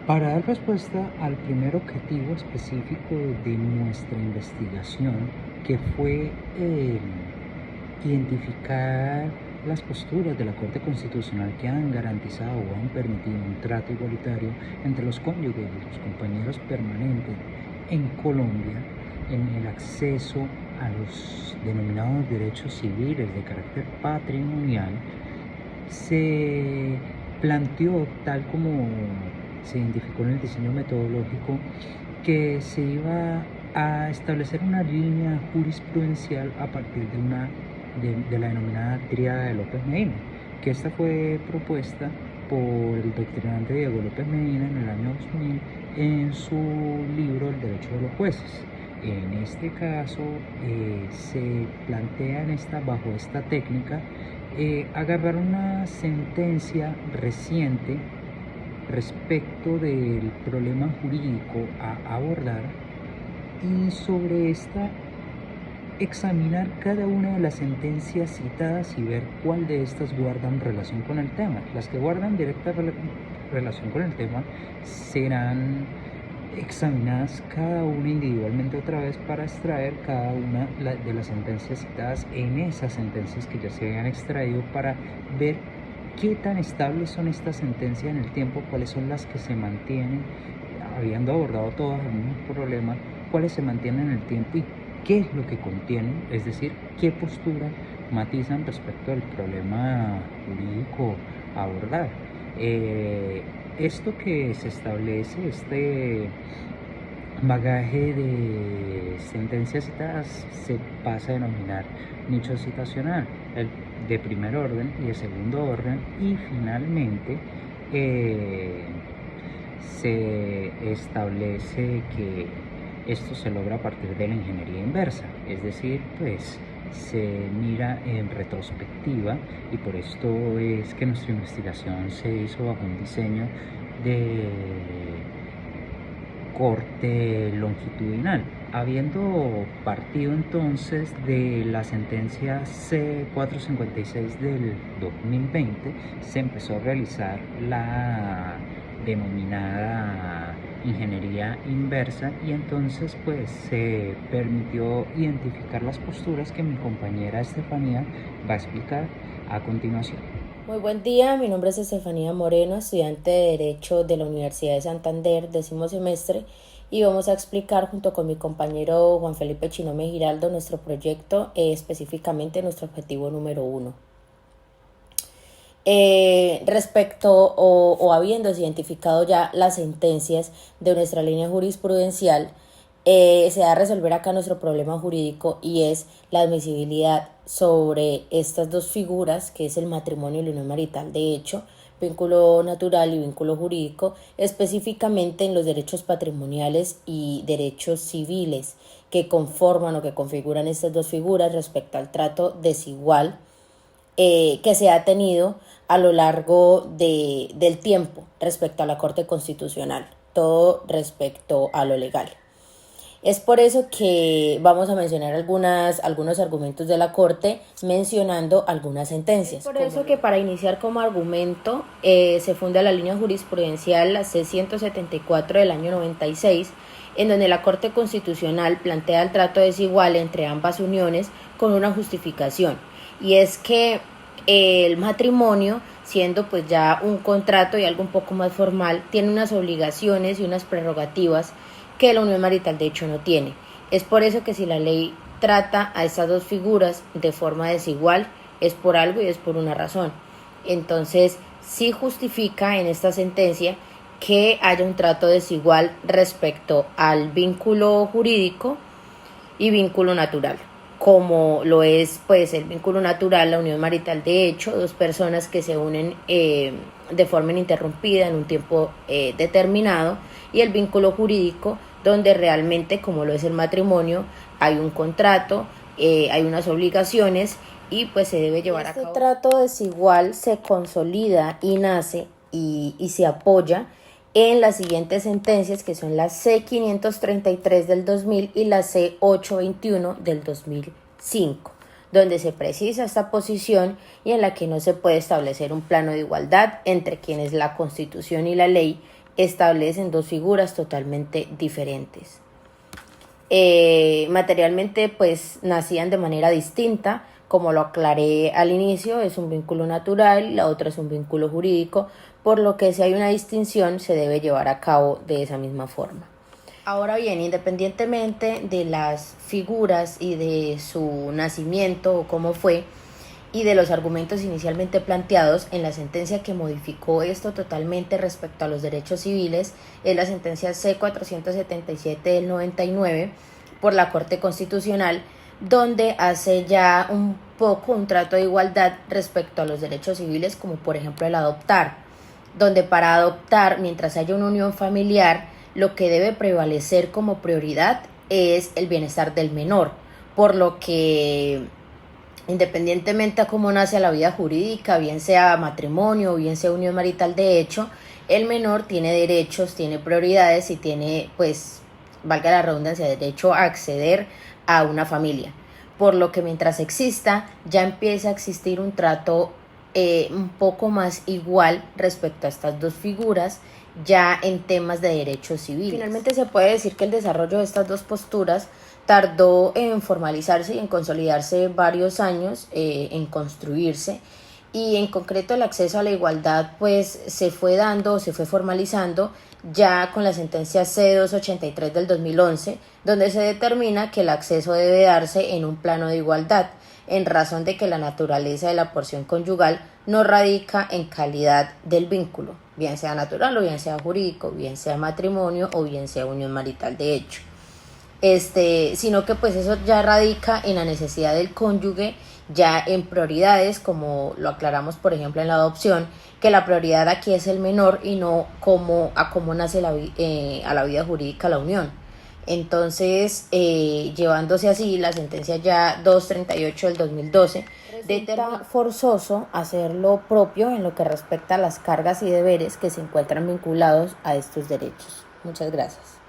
Para dar respuesta al primer objetivo específico de nuestra investigación, que fue identificar las posturas de la Corte Constitucional que han garantizado o han permitido un trato igualitario entre los cónyuges y los compañeros permanentes en Colombia en el acceso a los denominados derechos civiles de carácter patrimonial, se planteó, tal como se identificó en el diseño metodológico, que se iba a establecer una línea jurisprudencial a partir de la denominada tríada de López Medina, que esta fue propuesta por el doctrinante Diego López Medina en el año 2000 en su libro El derecho de los jueces. En este caso se plantea bajo esta técnica agarrar una sentencia reciente respecto del problema jurídico a abordar y sobre esta examinar cada una de las sentencias citadas y ver cuál de estas guardan relación con el tema. Las que guardan directa relación con el tema serán examinadas cada una individualmente otra vez para extraer cada una de las sentencias citadas en esas sentencias que ya se habían extraído, para ver qué tan estables son estas sentencias en el tiempo, cuáles son las que se mantienen, habiendo abordado todos el mismo problema, cuáles se mantienen en el tiempo y qué es lo que contienen, es decir, qué postura matizan respecto al problema jurídico a abordar. Esto que se establece, este bagaje de sentencias citadas, se pasa a denominar nicho citacional, el de primer orden y de segundo orden, y finalmente se establece que esto se logra a partir de la ingeniería inversa, es decir, pues se mira en retrospectiva, y por esto es que nuestra investigación se hizo bajo un diseño de corte longitudinal. Habiendo partido entonces de la sentencia C456 del 2020, se empezó a realizar la denominada ingeniería inversa, y entonces pues se permitió identificar las posturas que mi compañera Estefanía va a explicar a continuación. Muy buen día, mi nombre es Estefanía Moreno, estudiante de Derecho de la Universidad de Santander, 10º semestre, y vamos a explicar junto con mi compañero Juan Felipe Chinome Giraldo nuestro proyecto, específicamente nuestro objetivo número 1. Respecto o habiéndose identificado ya las sentencias de nuestra línea jurisprudencial, se da a resolver acá nuestro problema jurídico, y es la admisibilidad sobre estas dos figuras, que es el matrimonio y la unión marital de hecho, vínculo natural y vínculo jurídico, específicamente en los derechos patrimoniales y derechos civiles que conforman o que configuran estas dos figuras respecto al trato desigual que se ha tenido a lo largo del tiempo respecto a la Corte Constitucional, todo respecto a lo legal. Es por eso que vamos a mencionar algunos argumentos de la Corte, mencionando algunas sentencias. Es por eso que para iniciar como argumento se funda la línea jurisprudencial, la C-174 del año 96, en donde la Corte Constitucional plantea el trato desigual entre ambas uniones con una justificación, y es que el matrimonio, siendo pues ya un contrato y algo un poco más formal, tiene unas obligaciones y unas prerrogativas que la unión marital de hecho no tiene. Es por eso que si la ley trata a estas dos figuras de forma desigual, es por algo y es por una razón. Entonces, sí justifica en esta sentencia que haya un trato desigual respecto al vínculo jurídico y vínculo natural, como lo es pues el vínculo natural, la unión marital de hecho, dos personas que se unen de forma ininterrumpida en un tiempo determinado, y el vínculo jurídico, donde realmente, como lo es el matrimonio, hay un contrato, hay unas obligaciones, y pues se debe llevar a cabo. Este trato desigual se consolida y nace y se apoya en las siguientes sentencias, que son la C-533 del 2000 y la C-821 del 2005, donde se precisa esta posición y en la que no se puede establecer un plano de igualdad entre quienes la Constitución y la ley establecen dos figuras totalmente diferentes. Materialmente pues nacían de manera distinta, como lo aclaré al inicio, es un vínculo natural, la otra es un vínculo jurídico, por lo que si hay una distinción se debe llevar a cabo de esa misma forma. Ahora bien, independientemente de las figuras y de su nacimiento o cómo fue, y de los argumentos inicialmente planteados en la sentencia que modificó esto totalmente respecto a los derechos civiles, es la sentencia C-477 del 99 por la Corte Constitucional, donde hace ya un poco un trato de igualdad respecto a los derechos civiles, como por ejemplo el adoptar, donde para adoptar, mientras haya una unión familiar, lo que debe prevalecer como prioridad es el bienestar del menor, por lo que independientemente a cómo nace la vida jurídica, bien sea matrimonio o bien sea unión marital de hecho, el menor tiene derechos, tiene prioridades y tiene, pues, valga la redundancia, derecho a acceder a una familia. Por lo que mientras exista, ya empieza a existir un trato un poco más igual respecto a estas dos figuras, ya en temas de derechos civiles. Finalmente se puede decir que el desarrollo de estas dos posturas tardó en formalizarse y en consolidarse varios años, en construirse, y en concreto el acceso a la igualdad pues se fue dando, se fue formalizando ya con la sentencia C-283 del 2011, donde se determina que el acceso debe darse en un plano de igualdad, en razón de que la naturaleza de la porción conyugal no radica en calidad del vínculo, bien sea natural o bien sea jurídico, bien sea matrimonio o bien sea unión marital de hecho. Sino que pues eso ya radica en la necesidad del cónyuge, ya en prioridades, como lo aclaramos por ejemplo en la adopción, que la prioridad aquí es el menor y no cómo nace a la vida jurídica la unión. Entonces, llevándose así la sentencia ya 238 del 2012, resulta forzoso hacer lo propio en lo que respecta a las cargas y deberes que se encuentran vinculados a estos derechos. Muchas gracias.